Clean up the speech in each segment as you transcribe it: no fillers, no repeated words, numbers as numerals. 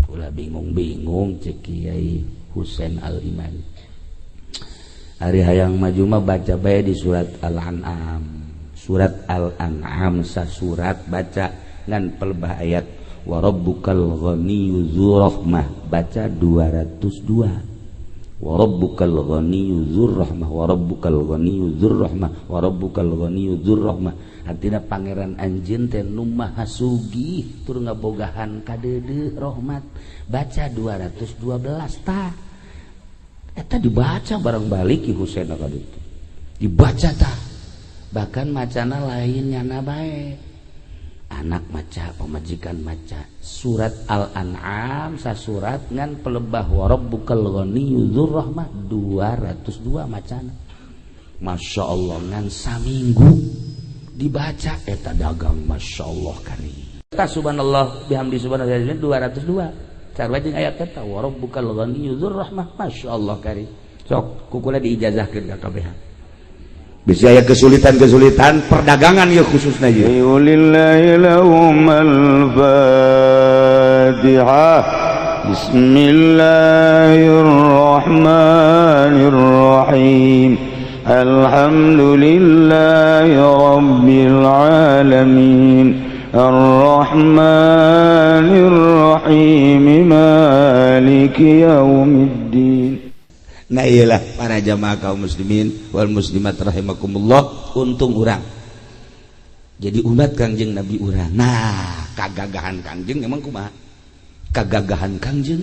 ulah bingung-bingung cek Kiai Husain Al-Iman. Hari hayang maju mah baca bae di surat Al-An'am. Surat Al-An'am sasurat baca ngan pelebah ayat wa rabbukal ghaniyyu dzur rahmah baca 202. Wa rabbukal ghaniyyu dzur rahmah wa rabbukal ghaniyyu dzur rahmah wa rabbukal ghaniyyu dzur rahmah. Artina pangeran anjeun teh nu maha sugih tur ngabogahan kadeudeuh rahmat. Baca 212 tah. Eta dibaca bareng balik Ki Husain ka ditu. Dibaca tah. Bahkan macana lain nyana bae. Anak maca, pamajikan maca. Surat Al-An'am sasurat ngan pelebah wa rabbukal ghaniyyu dzur rahmah 202 macana. Masya Allah ngan saminggu dibaca eta dagang Masya Allah kari. Ta subhanallah bihamdi subhanallah 202. Sarua jeung ayat eta wa rabbukal ghaniyyu dzur rahmah Masya Allah kari. Sok kukula diijazahkeun ka kabehan. Bisa aya kesulitan-kesulitan perdagangan ya khususna ieu. Lillahi lahumul Fatihah. Bismillahirrahmanirrahim. Alhamdulillahi rabbil alamin. Ar-Rahmanir-Rahim. Maliki yaumiddin. Nah iyalah para jamaah kaum muslimin wal muslimat rahimakumullah, untung urang jadi umat Kangjeng Nabi urang. Nah kagagahan Kangjeng emang kumaha? Kagagahan Kangjeng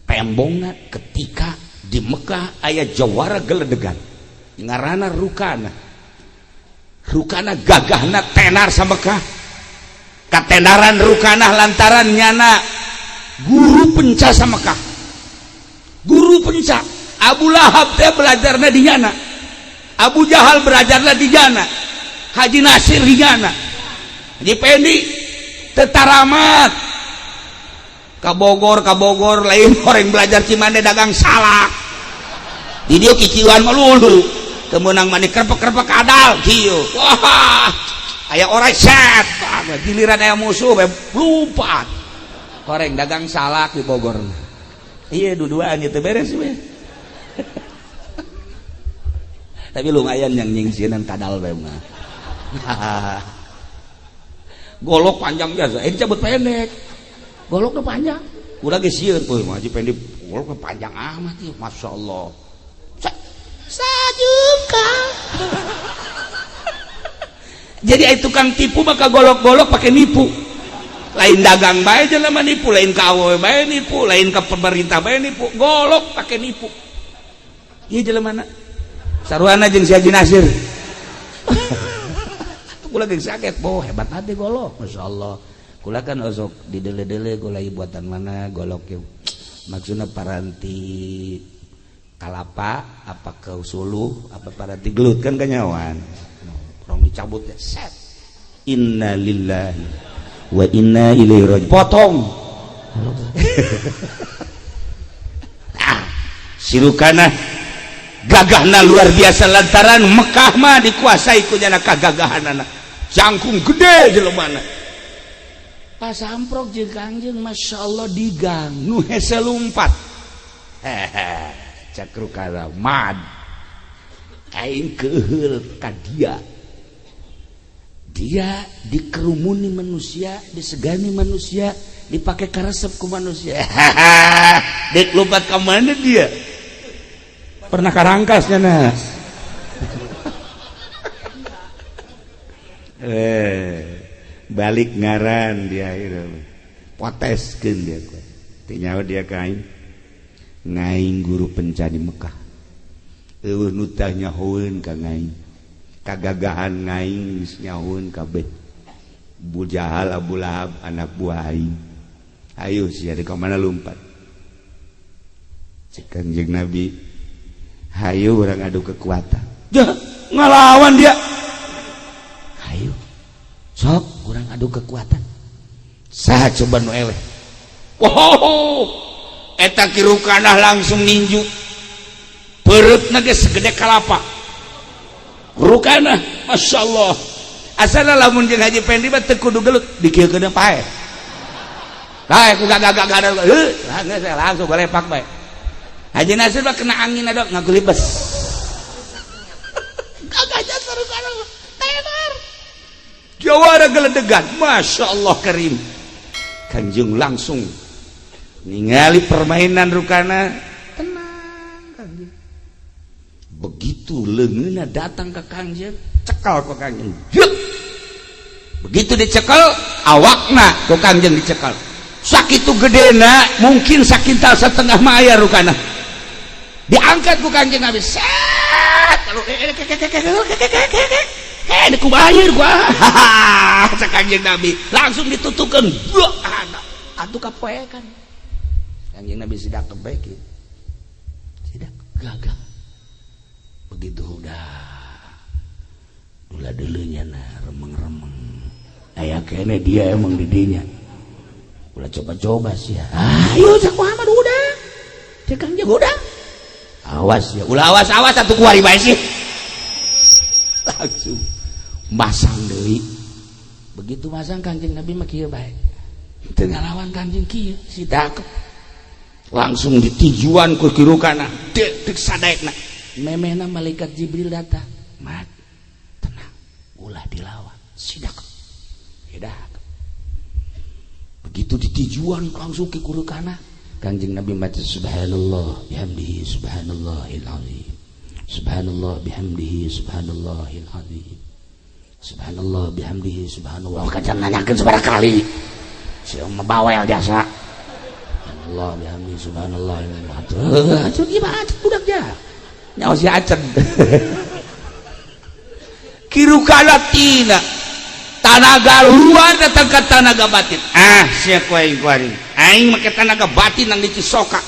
tembongna ketika di Mekah aya jawara geledegan ngaranna Rukana. Rukana gagahna tenar sa Mekah. Katenaran Rukana lantaran nyana guru penca sa Mekah. Guru penca Abu Lahab teh belajarna di nyana. Abu Jahal belajarna di nyana. Haji Nasir di nyana. Haji Pendi tetaramat ka Bogor lain orang belajar cimande dagang salak. Di dieu kiciuan melulu. Kemenang mani krepek-krepek adal kieu. Wah, aya orang set. Giliran aya musuh lupa. Koreng dagang salak di Bogor. Iya duduan itu beres we. Tapi lumayan yang nyingsinan kadal bae mah. Golok panjang biasa, cabut pendek. Goloknya panjang. Udah ge sieun euy mah Haji Pendek goloknya panjang amat ieu, masyaallah. Sajuka. Jadi ai tukang tipu maka golok-golok pakai nipu. Lain dagang bae jelema nipu, lain ka awewe bae nipu, lain ka pemerintah bae nipu, golok pakai nipu. Ieu jelemana saruana jeung si Haji Nasir. Kula geus sakit, boh hebat hati golok, masyaallah. Kula kan osok didele-dele golai buatan mana golok yeuh. Maksudna paranti kalapa apa ke suluh apa paranti gelut kan kanyawan. Rong dicabut ya set. Inna lillahi wa inna ilaihi raji'un. Potong. Sirukana gagahna luar biasa lantaran Mekah mah dikuasai ku nyana kagagahanana. Jangkung gede jelemana. Pas amprok jeung Kangjeng masyaallah digang nu hese lumpat. Cakru kala mad. Aing keheul ka dia. Dia dikerumuni manusia, disegani manusia, dipakai karesep ku manusia. Dek lompat ka mana dia? Pernah karangkasnya nas. Balik ngaran dia poteskeun dia tinyawa dia kain ngaing guru penca di Mekah eueuh nu tah nyahoeun ka ngaing kagagahan ngaing geus nyahoeun kabeh Abu Jahal Abu Lahab anak buah aing ayo sia di ka mana lompat cek Kangjeng Nabi hayu urang adu kekuatan jah ngalawan dia hayu sok urang adu kekuatan saha coba nu eleh wow eta ki Rukana langsung ninju pereutna geus segede kalapa Rukana masyaallah asana lamun jeung Haji Pendi mah teu kudu gelut dikiekeun pae Lah aku gagak ada. Langsung balepak bae. Haji Nasir mah kena angin ada ngagulibes. Gagahnya terus tenar. Jawara geledegan. Masya Allah karim. Kanjeng langsung ningali permainan rukana. Tenang Kanjeng. Begitu leungeunna datang ke Kanjeng, cekal ke Kanjeng. Begitu dicekal, awakna ke Kanjeng dicekal. Sakitu gedena, mungkin sakintal setengah maya rukana. Diangkat ku Kanjeng Nabi. Set. Lalu dikubayar gua. Cek Kanjeng Nabi langsung ditutukan. Atuh kapoekan. Kanjeng Nabi sidak kebaik. Sidak gagah. Begitu udah. Dula-dulunya remeng-remeng. Aya kene dia emang didinya. Ulah coba-coba sih ya. Ayo cak Muhammad udah. Cek Kanjeng udah. Awas ya. Ulah awas atuh kuari bae sih. Langsung masang deui. Begitu masang Kanjeng Nabi mah kieu bae. Teu ngalawan Kanjeng kieu sidak. Langsung ditijuan ku kirukana. Dek sadaekna. Memehna malaikat Jibril datang. Mat. Tenang. Ulah dilawan. Sidak. Hidak. Begitu ditijuan langsung ke kurukana. Kanjeng Nabi baca subhanallah bihamdihi subhanallahil azim. Subhanallah bihamdihi subhanallahil azim. Subhanallah bihamdihi subhanallah. Kacan nanyakeun sabaraha kali. Si mabawel jasa. Subhanallah bihamdihi subhanallahil azim. Acun ieu mah acun budak ja. Nyawa si acen. Kirukana tina tanaga luar datang ke tanaga batin. Siap kuaing aing make tanaga batin nang di Cisoka.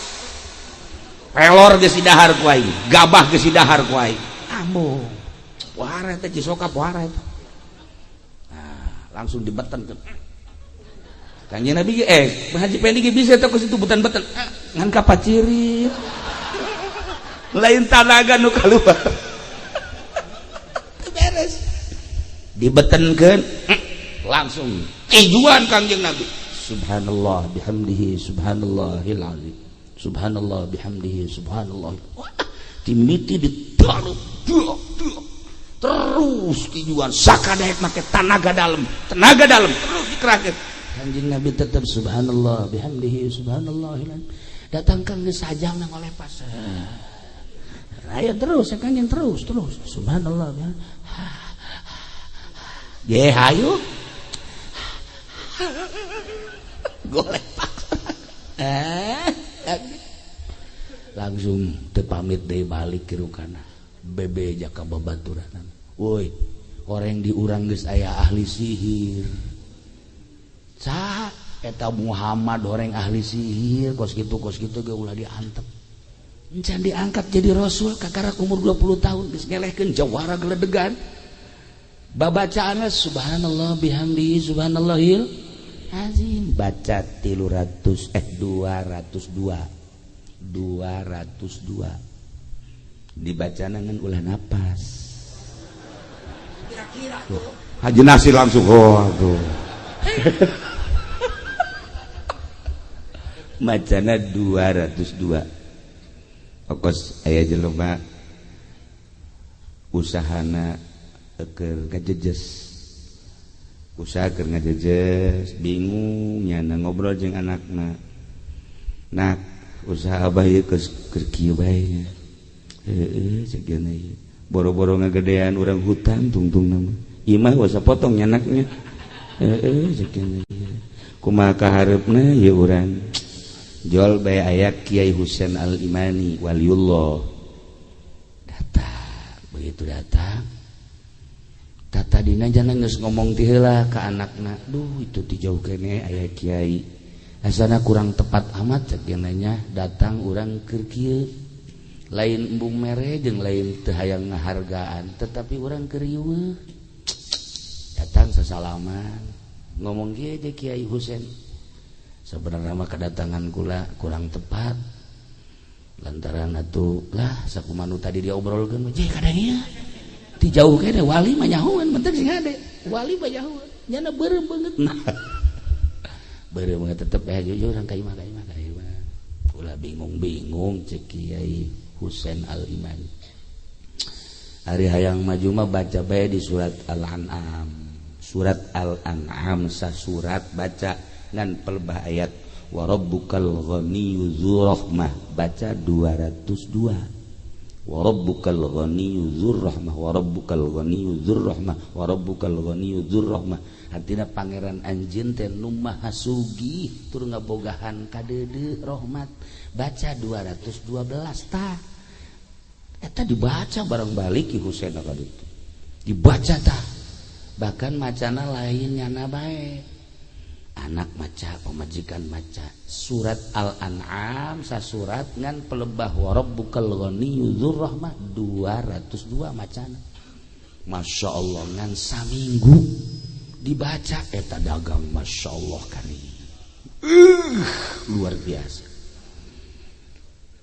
Pelor geus dahar ku aing, gabah geus dahar ku aing. Ambo. Pohara teh Cisoka pohara eta. Nah, langsung dibetenkeun. Kanjeng Nabi Haji Pendi ge bisa teh ku situ beten-beten. Ngan ka pacirit. Lain tanaga nu kaluar. Beres. Dibetenkeun langsung tijuan Kanjeng Nabi. Subhanallah bihamdihi subhanallahil azim. Subhanallah bihamdihi subhanallah. Timiti ditaruh terus tijuan sakadaek make tenaga dalam terus dikerahkeun. Kanjeng Nabi tetap subhanallah bihamdihi subhanallahil azim. Datangkan geus sajam nang oleh pas. Ayo terus Kanjeng terus subhanallah bihamdihi. Ye hayu golek paksa langsung tepamit deui balik ke rukana bebe jaka babaturan. Woi orang di urang geus aya ahli sihir cak eta Muhammad orang ahli sihir kos kitu ge ulah diantep encan diangkat jadi rasul kakara umur 20 tahun geus ngelehkeun jawara geledegan. Babacaannya subhanallah bihamdihi subhanallahil azim. Baca 202 dibacana ngan ulah napas. Kira-kira tuh Haji Nasir langsung aduh. Bacana 202. Pokos aya jelema usahana keur ngajejes usaha keur ngajejes bingung nyana ngobrol jeung anakna. Nak usaha abah ieu keur kieu bae. Heeh sageuna ieu. Boro-boro ngagedean urang hutan tungtungna mah. Ieu mah wasa potong nyanaknya. Heeh sageuna ieu. Kumaha kaharepna ieu urang. Jol bae aya Kiai Husain Al-Imani waliullah. Datang, begitu datang tata dina jana geus ngomong ti heula ka anakna. Duh itu ti jauh kene aya kiai. Asana kurang tepat amat cek nya datang urang keur kieu. Lain embung mere jeung lain teu hayang ngahargaan, tetapi urang keur riweuh. Datang sasalaman. Ngomong kieu je Kiai Husain. Sabenerna mah kedatangan kula kurang tepat. Lantaran atuh lah sakumaha nu tadi diobrolkeun je kadangnya. Ti jauh kene wali mah nyahoan mentek sing hade wali mah nyahoan nyana beureum beungeut bener tetep jujur ka imah ulah bingung cek Kiai Husain Al-Imani hari hayang maju mah baca bae di surat Al-An'am sasurat baca ngan pelebah ayat wa rabbukal ghaniyyu dzur rahmah baca 202 wa rabbukal ghaniyyu dzur rahmah wa rabbukal ghaniyyu dzur rahmah wa rabbukal ghaniyyu dzur rahmah artina pangeran anjeun teh nu maha sugih tur ngabogahan kadeudeuh rahmat baca 212 tah eta dibaca bareng balik Ki Husain ka ditu dibaca tah bahkan macana lain nyana bae anak maca pamajikan maca surat Al-An'am sasurat ngan pelebah wa rabbukal ghaniyyu dzur rahmah 202 macana Masya Allah ngan saminggu dibaca eta dagang Masya Allah kali luar biasa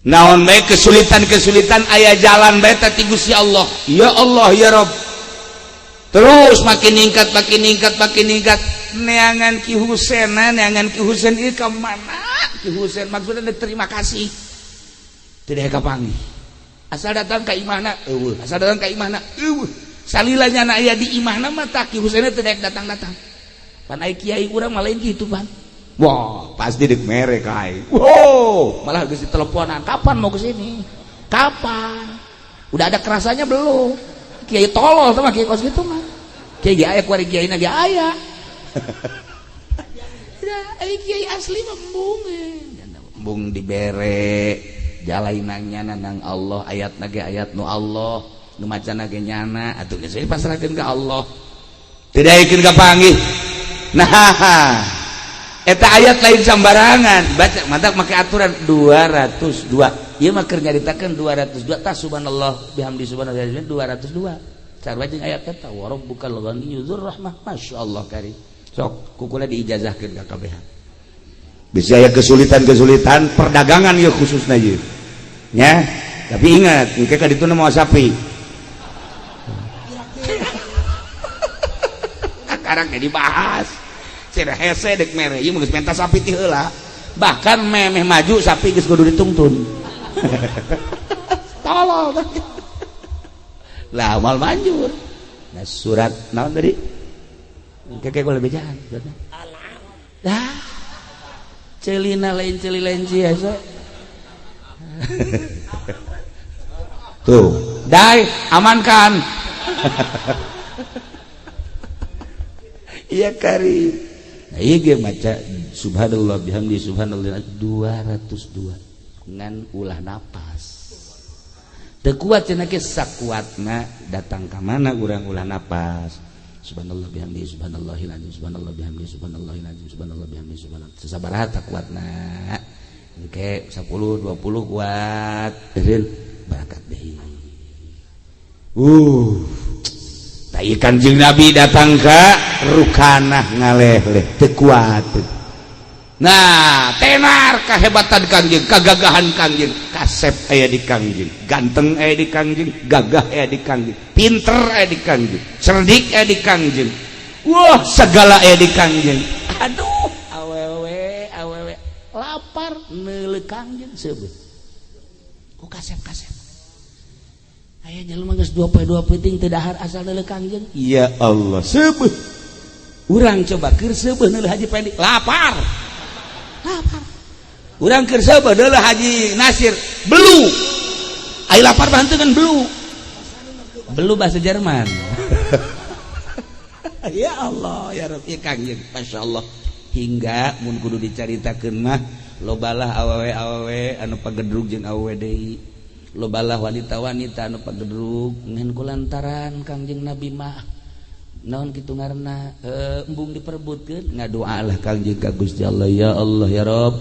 naon bae kesulitan aya jalan bae teh Gusti Allah ya Allah ya Rabb terus makin ningkat neangan Ki Husain ieu ka mana Ki Husain maksudna terima kasih tidak kapanggih asal datang ka imahna eueuh salila nyana aya di imahna mah tak Ki Husain teh datang pan aya kiai urang mah lain kitu pan wah pasti deuk mere kae wow malah geus diteleponan kapan mau ke sini kapan udah ada kerasanya belum kiai tolol sama kiai kos gitu mah kiai aya kuari kiai na ge aya kiai asli embung dibere jalainannya nang Allah ayatna ge ayat nu Allah nu macana ge nyana atuh geus pasrahkeun ka Allah teu daekeun ka panggih nah eta ayat lain sambarangan baca mantap make aturan 202 ieu mah keur nyaritakeun 202 tah subhanallah bihamdi subhanallah 202 sarua jeung ayat eta wa rabbukal ghaniyyu dzur rahmah masyaallah karim sok kukula diijazahkeun ka kabehan bisa aya kesulitan perdagangan ya khususna ieu nya tapi ingat engke ka ditu mau sapi sekarang ge dibahas cenah hese dek mere ieu geus menta sapi ti heula bahkan memeh maju sapi geus kudu ditungtun tolol lah mal manjur nah surat naon tadi kakek gue lebih jahan dah celina lain celi lain biasa tuh dai amankan iya karim nah iya gue maca subhanallah bihamdi subhanallah 202 ngan ulah napas tekuat cenah ge sakuatna datang ka mana urang ulah napas subhanallah bihamdi subhanallahil azim subhanallah bihamdi subhanallahil azim subhanallah bihamdi subhanallah sabaraha takuatna engke 10 20 kuat eureun barakat deui tah ieu Kanjeng Nabi datang ka rukanah ngaleh-leh teu kuat nah tenar kahebatan Kangjeng kagagahan Kangjeng kasep aya di Kangjeng ganteng aya di Kangjeng gagah aya di Kangjeng pinter aya di Kangjeng cerdik aya di Kangjeng wah segala aya di Kangjeng aduh awewe lapar neuleuh Kangjeng seubeut ku kasep aya jelema geus 2 peuting teu dahar asal neuleuh Kangjeng ya Allah seubeut urang coba keur seubeut neuleuh Haji Pendi lapar urang keur saeubeut deuleuh Haji Nasir belu ai lapar bantengan belu bahasa Jerman ya Allah ya Rabb ya Kangjeng masyaallah hingga mun kudu dicaritakeun mah lobalah awewe anu pagedrug jeung awewe deui lobalah wanita-wanita anu pagedrug ngan kulantaran Kangjeng Nabi mah naon kitu ngaranna embung diperebutkeun ngadoalah Kangjeng ka Gusti Allah ya Rabb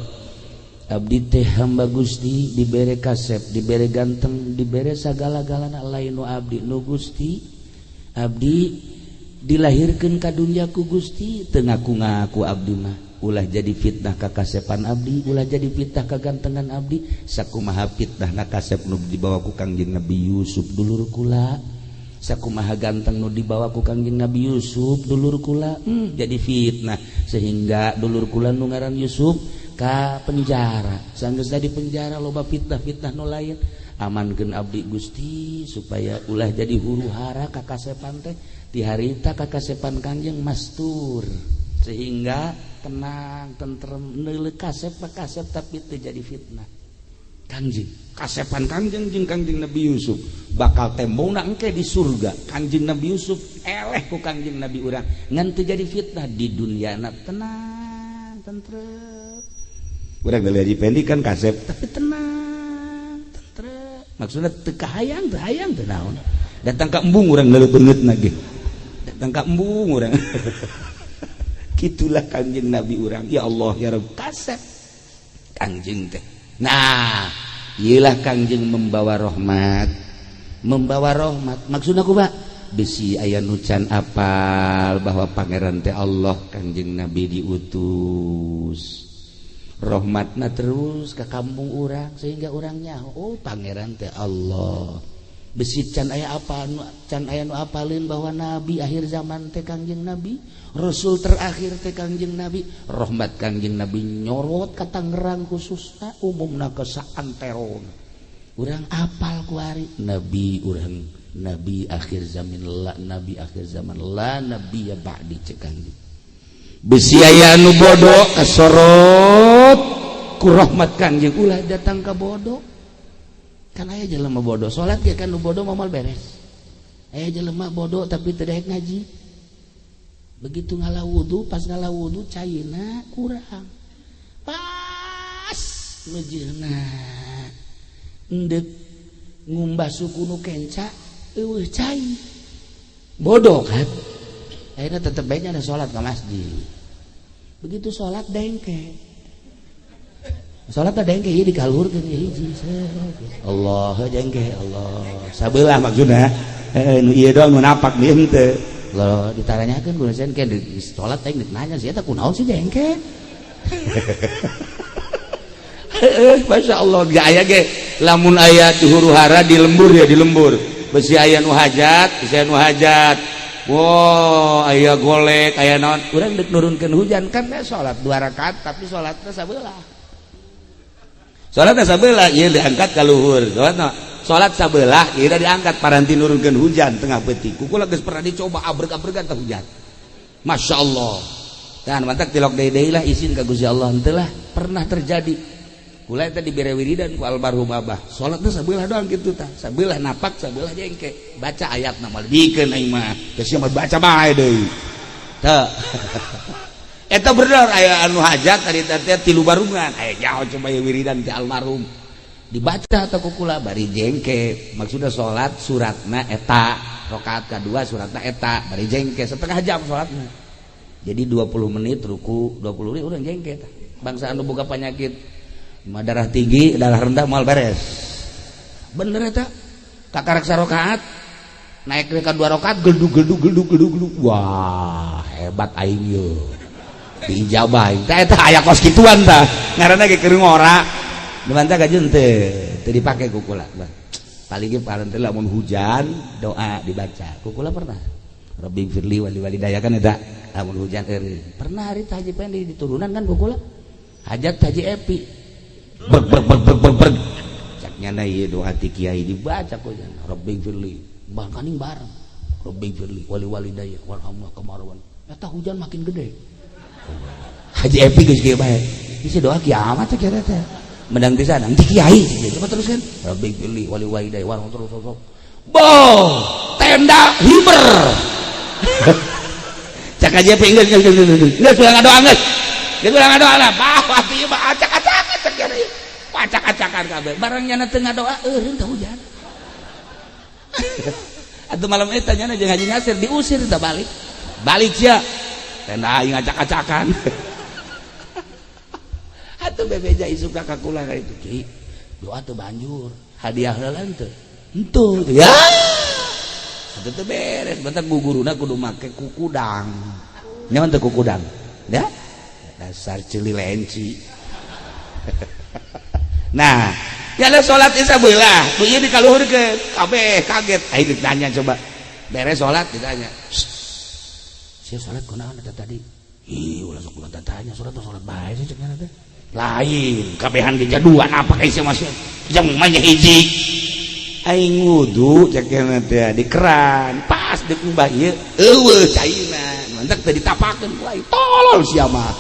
abdi teh hamba Gusti dibere kasep dibere ganteng dibere sagala-galana lain nu abdi nu Gusti abdi dilahirkeun ka dunya ku Gusti teu ngaku-ngaku abdi mah ulah jadi fitnah ka kasepan abdi ulah jadi fitnah ka gantengan abdi sakumaha fitnahna kasep nu dibawa ku Kangjeng Nabi Yusuf dulur kula sakumaha ganteng nu dibawa ku Kangjeng Nabi Yusuf dulur kula jadi fitnah sehingga dulur kula nu ngaran Yusuf ka penjara sanggeus di penjara loba fitnah-fitnah nu lain amankeun abdi Gusti supaya ulah jadi huru hara ka kasepan teh ti harita ka kasepan Kangjeng mastur sehingga tenang tentrem neuleuh kasep tapi teu jadi fitnah. Kangjeng kasepan Kangjeng jeung Kangjeng Nabi Yusuf bakal tembongna engke di surga. Kangjeng Nabi Yusuf eleh ku Kangjeng Nabi urang ngan teu jadi fitnah di duniana tenang tentrem. Urang geuleuh Haji Pendi kan kasep tapi tenang tentrem. Maksudna teu kahayang teu naon. Datang ka embung urang geuleuh beungeutna ge. Datang ka embung urang. Gitulah Kangjeng Nabi urang. Ya Allah ya Rabb kasep Kangjeng teh. Nah, iyalah Kangjeng membawa rahmat. Maksudna kumaha? Bisi aya nu can apal bahwa pangeran teh Allah Kangjeng Nabi diutus. Rahmatna terus ke kampung urang sehingga urangnya oh pangeran teh Allah. Besi can aya apa can aya nu apalin bahwa nabi akhir zaman teh Kangjeng Nabi, rasul terakhir teh Kangjeng Nabi. Rahmat Kangjeng Nabi nyorot ka Tangerang khususna umumna ke saantero. Urang apal ku ari nabi urang nabi akhir zaman la nabi ya ba'di cek Kangjeng. Besi aya nu bodoh kasorot ku rahmat Kangjeng ulah datang ka bodoh. Kan aya jelema bodoh salat ge kan nu bodoh momal beres. Aya jelema bodoh tapi teu daek ngaji. Begitu ngalah wudu pas ngalah wudu caina kurang. Pas ngeujeuna endek ngumbah suku nu kenca eueuh cai. Bodoh kan. Akhirnya tetep baiknya ada salat ke masjid. Begitu salat dengke. Salat teh dengke ieu dikalurkeun hiji. Allah dengke Allah. Sabelah maksudna. Nu ieu doang nu napak di henteu. Lo ditaranyakeun ku dosen ke salat teh nanya sia eta kunaon sih dengke. Masya Allah ge aya ge lamun aya di huru hara di lembur ya di lembur. Besi aya nu hajat, besi anu hajat. Wow, aya golek, aya naon. Urang deuk nurunkeun hujan kan salat 2 rakaat tapi salatna sabelah. Salatna sabelah ieu diangkat ka luhur. Salat sabelah ieu diangkat paranti nurunkeun hujan tengah peuting. Kukula geus pernah dicoba abreg-abregan teh hujan. Masya Allah. Dan mantak tilok deui lah izin ka Gusti Allah henteu lah pernah terjadi. Kula eta dibere wiridan ku almarhum Abah. Salatna sabelah doang kitu tah. Sabelah napak, sabelah jengke. Baca ayatna mah dikeun aing mah. Geus mah baca bae deui. Teu. Eta bener aya anu hajat tadi teh 3 barungan. Aya nyaho coba wiridan ti almarhum. Dibaca atau kukula bari jengke. Maksudna salat suratna eta, rakaat kedua suratna eta, bari jengke setengah jam salatna. Jadi 20 menit ruku, 20 menit urang jengke tah. Bangsa anu boga penyakit darah tinggi, darah rendah moal beres. Bener eta. Kakarak sarakaat naik ke 2 rakaat geldug. Wah, hebat aing ye. Diijabah tah eta aya kos kituan tah ngaranna ge keur ngora dimanta gajeun teu dipake ku kula paling ge paran teh lamun hujan doa dibaca ku kula pernah Rabbi firli wali walidayah kan eta lamun hujan eureun pernah hari Haji Pendi diturunan kan ku kula hajat Haji Epi berg cak nyana ieu doa ti kiai dibaca ku Rabbi firli bangkaning bareng Rabbi firli wali walidayah warhamna kamarwan eta hujan makin gede Haji Epi geus kieu bae. Isi doa kiamat teh kira teh. Mendang pisan nang ti kiai. Coba teruskan. Rabbi pilih wali walidayah warung terus. Boh, tenda hiber. Cak Haji Epi geus urang ngadoa geus. Geus urang ngadoa lah. Bah, ati mah acak-acakan cak kira. Acak-acakan kabeh. Barang nyana teu ngadoa eureun teh hujan. Atuh malam eta nyana jeung Haji Nasir diusir teh balik. Balik sia. Tenda aing acak-acakan. Atuh bebeja isuka ka kula ka itu Ki. Doa teu banjur, hadiah heula teu. Henteu ya. Atuh teu beres, bentar guguruna kudu make kukudang. Nyaon teu kukudang? Ya? Dasar cililenci. Nah, ya salat isya beula, nu ieu dikaluhurkeun, kabeh kaget. Aing ditanya coba. Beres salat ditanya. Sia salat kunaon eta tadi? ulah sok ulah tanya salat bae sih cek teh. Lain kabehan ge jaduan apa kae masih jang manya hiji. Aing wudu cek teh di keran pas deuk mbah ieu eueuh cairna mantek teh ditapakeun lain tolol sia mah.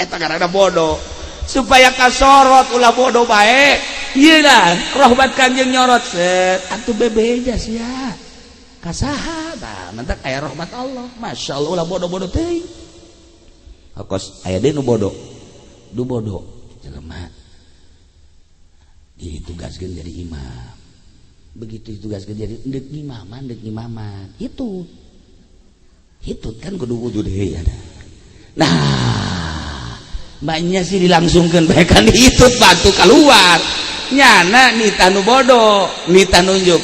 Eta karana bodoh supaya kasorot ulah bodoh bae. Ieu lah rahmat Kanjeng nyorot set atuh bebeja sia. Kasaha tah mantek aya rahmat Allah. Masyaallah ulah bodoh-bodoh teuing. Hakos aya deui nu bodoh. Du bodoh jelema ditugaskeun jadi imam. Begitu ditugaskeun jadi deuk imaman. Itu kan kudu deui ada. Nah, banyak sih dilangsungkeun bae kan ditut batu keluar. Nyana nita nu bodoh, nita nunjuk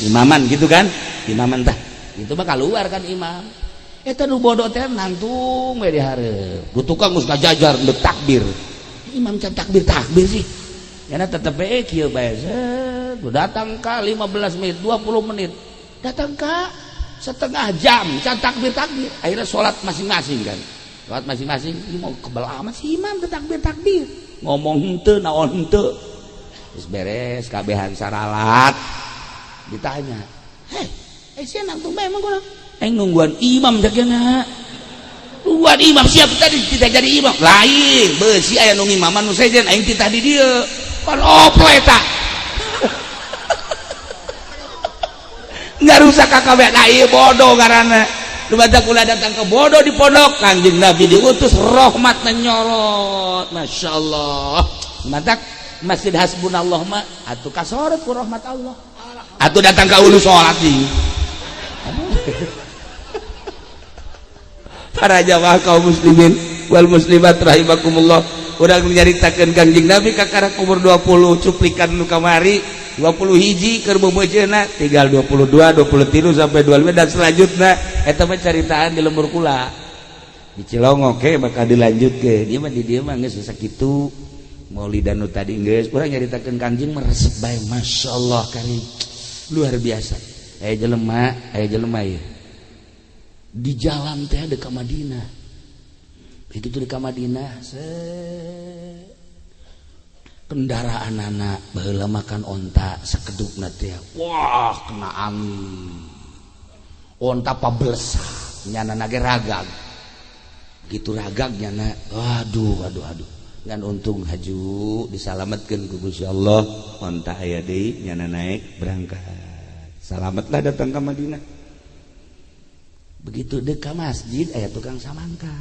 imaman gitu kan? Imaman tah. Itu mah keluar kan imam. Eta nu bodoh teh nantung we di hareup. Du tukang geus ngajajar deuk takbir. Imam can takbir sih. Yana tetep bae kieu bae. Datang ka 15 menit, 20 menit. Datang ka setengah jam can takbir. Akhirnya salat masing-masing kan. Salat masing-masing mau kebal amat si imam teh takbir. Ngomong henteu naon henteu. Geus beres kabehan saralat. Ditanya, sia nangtung bae emang kurang. Nungguan imam jakena. Nungguan imam siap tadi tidak jadi imam. Lain, beusi aya nu ngimaman nu sejen aing titah di dieu. Pan opo eta. Enggak rusak kakabeh nah ieu bodoh ngaranna. Nu badak ulah datang ke bodoh di pondok Kanjeng Nabi diutus rahmatna nyorot. Masyaallah. Matak Masjid Hasbunallah mah atuh kasorot ku rahmat Allah. Atuh datang ka ulu salat deui. Para jamaah kaum muslimin wal muslimat rahimakumullah, urang nyaritakeun Kanjeng Nabi kakara umur 20 cuplikan nu kamari 20 hiji keur bebejeuna tinggal 22 23 sampai 25 dan selanjutnya eta mah caritaan di lembur kula di Cilongok bakal dilanjutkeun. Ieu mah di dieu mah geus sakitu maulidan nu tadi geus urang nyaritakeun Kanjeng mah resep bae masyaallah karim luar biasa. Aya jelema ieu di jalan teh dekat Madinah. Begitu dekat Madinah, kendaraan anak baheula makan onta sakedukna teh. Wah, kena angin. Onta pablesak, nyana ge ragag. Gitu ragag nyana. Waduh. Ngan untung haju disalametkeun ku Gusti Allah, onta aya deui nyana naik berangkat. Salametlah datang ke Madinah. Begitu dekat masjid aya tukang samangka.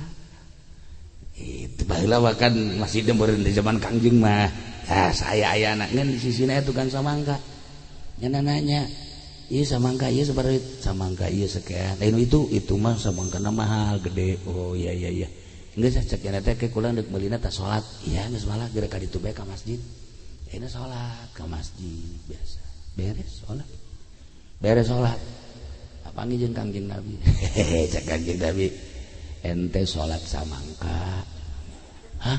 Itu baheula makan masih demeureun di zaman Kangjeng mah. Ya saya aya anak ngan di sisina aya tukang samangka. Nyana nanya, "Ieu samangka ieu sabaraha?" "Samangka ieu sekian." "Lain itu mah samangkana mahal gede." "Oh iya. Geus cek nya teh ke kula deuk meulina tah salat." "Iya geus malah geura ka ditu bae ka masjid." "Ayeuna salat ka masjid biasa." Beres salat. Panggil jeung Kangjeng Nabi. Cek Kangjeng Nabi, ente salat samangka. Hah?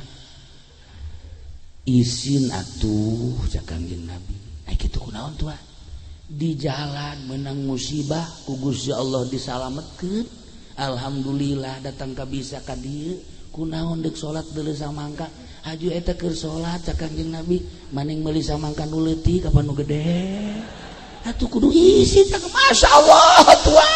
Izin atuh cek Kangjeng Nabi. Kitu kunaon tuh? Di jalan menang musibah ku Gusti Allah disalametkeun. Alhamdulillah datang ka bisa ka dieu. Kunaon deuk salat deuleu samangka? Haju eta keur salat cek Kangjeng Nabi. Maning meuli samangka nu leutik apa nu gede? Atuh kudu isi tak masyaallah tua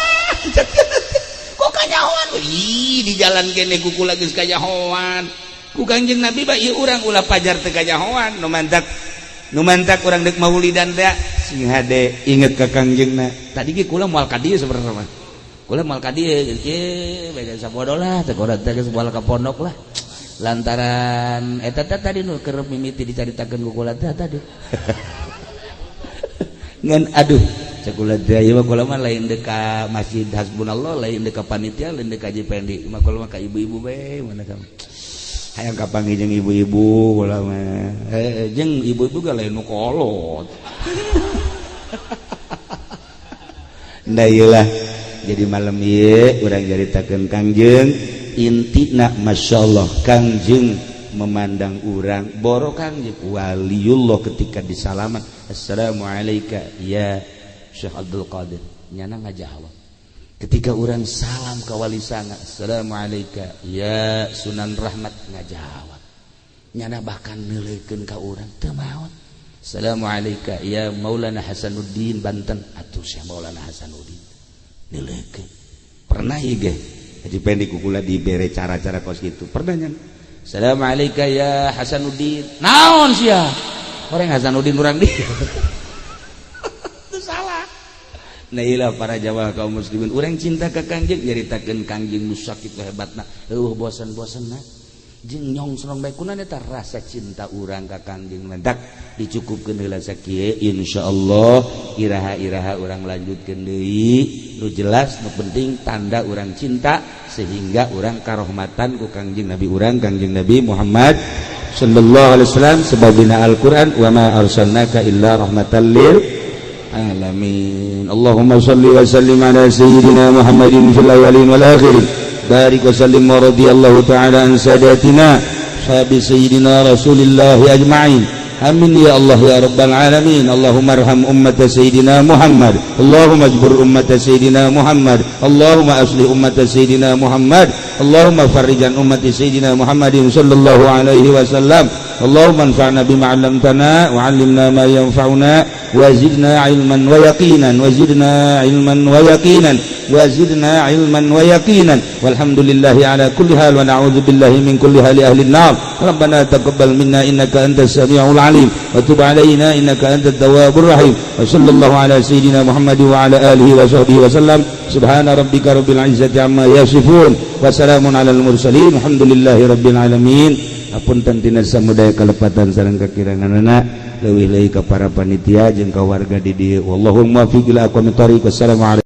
kok kanyahoan di jalan kene kuku lagi kanyahoan ku Kanjeng Nabi bae ieu urang ulah pajar teu kanyahoan nu mantak urang deuk maulidan teh sing hade inget ka Kangjengna tadi ge kula moal ka dieu sabenerna mah kula moal ka dieu ge bae sabodo lah teh urang teh geus moal ka pondok lah lantaran eta tadi nu keur mimiti dicaritakeun ku kula tadi ngan aduh cekula teh ieu kula mah lain deuk Masjid Hasbunallah lain deuk panitia lain deuk Haji Pendi mah kula mah ka ibu-ibu bae mana kamu hayang kapanggih jeung ibu-ibu kula mah jeung ibu-ibu ga lain nu kolot nah ieu lah jadi malam ieu urang caritakeun Kangjeng intina masyaallah Kangjeng memandang urang boro Kangjeng waliullah ketika disalaman assalamualaikum ya Syekh Abdul Qadir nyana ngajawab ketika orang salam ka wali sanga, assalamualaikum ya Sunan Rahmat, ngajawab nyana bahkan neuleukeun ka urang teu maot. Assalamualaikum ya Maulana Hasanuddin Banten, atuh Syekh Maulana Hasanuddin neuleukeun. Pernah ieu jadi pendek kukula dibere cara-cara kos gitu. Pernah nya. Assalamualaikum ya Hasanuddin. Naon sia? Orang Hasanuddin urang di. Itu salah. Nah ilah para jamaah kaum muslimin, urang cinta ka Kangjeng nyaritakeun Kangjeng nu sakitu hebatna. Eueuh bosan-bosanna. Jeung nyong serong bae kunaon eta rasa cinta urang ka Kangjeng mendak dicukupkeun heula sakieu insyaallah iraha-iraha urang lanjutkeun deui. Nu jelas nu penting tanda urang cinta sehingga urang karahmatan ku Kangjeng Nabi urang Kangjeng Nabi Muhammad sallallahu alaihi wasallam sababina Al-Qur'an wa ma arsalnaka illa rahmatan lil alamin. Allahumma shalli wa sallim ala sayyidina Muhammadin fil awwalin wal akhirin. Barik wa sallim wa radiyallahu ta'ala an sadatina sahabi sayyidina Rasulillah ajma'in. Amin ya Allah ya rabbal alamin. Allahumma arham ummata sayyidina Muhammad, Allahumma ajbur ummata sayyidina Muhammad, Allahumma aslih ummata sayyidina Muhammad, Allahumma farrijan ummati sayyidina Muhammadin sallallahu alaihi wasallam. Allahumma anfa'na bima 'allamtana wa 'allimna ma yanfa'una wa zidna 'ilman wa yaqinan wa zidna 'ilman wa yaqinan wa zidna 'ilman wa yaqinan. Walhamdulillahi ala kulli hal wa na'udzu billahi min kulli hali ahli an-nar. Rabbana taqabbal minna innaka antas samiul alim wa tub 'alaina innaka antat tawwabur rahim. Wa sallallahu ala sayyidina Muhammad wa ala alihi wa sahbihi wa sallam. Subhana rabbika rabbil 'izzati amma yasifun wa salamun alal mursalin walhamdulillahi rabbil alamin. Apunten tina samudaya kalepatan sareng kakiranganna leuwih leuwih ka para panitia jeung ka warga di dieu. Wallahul muwaffiq ila aqwamit thoriq. Wassalamu alaikum.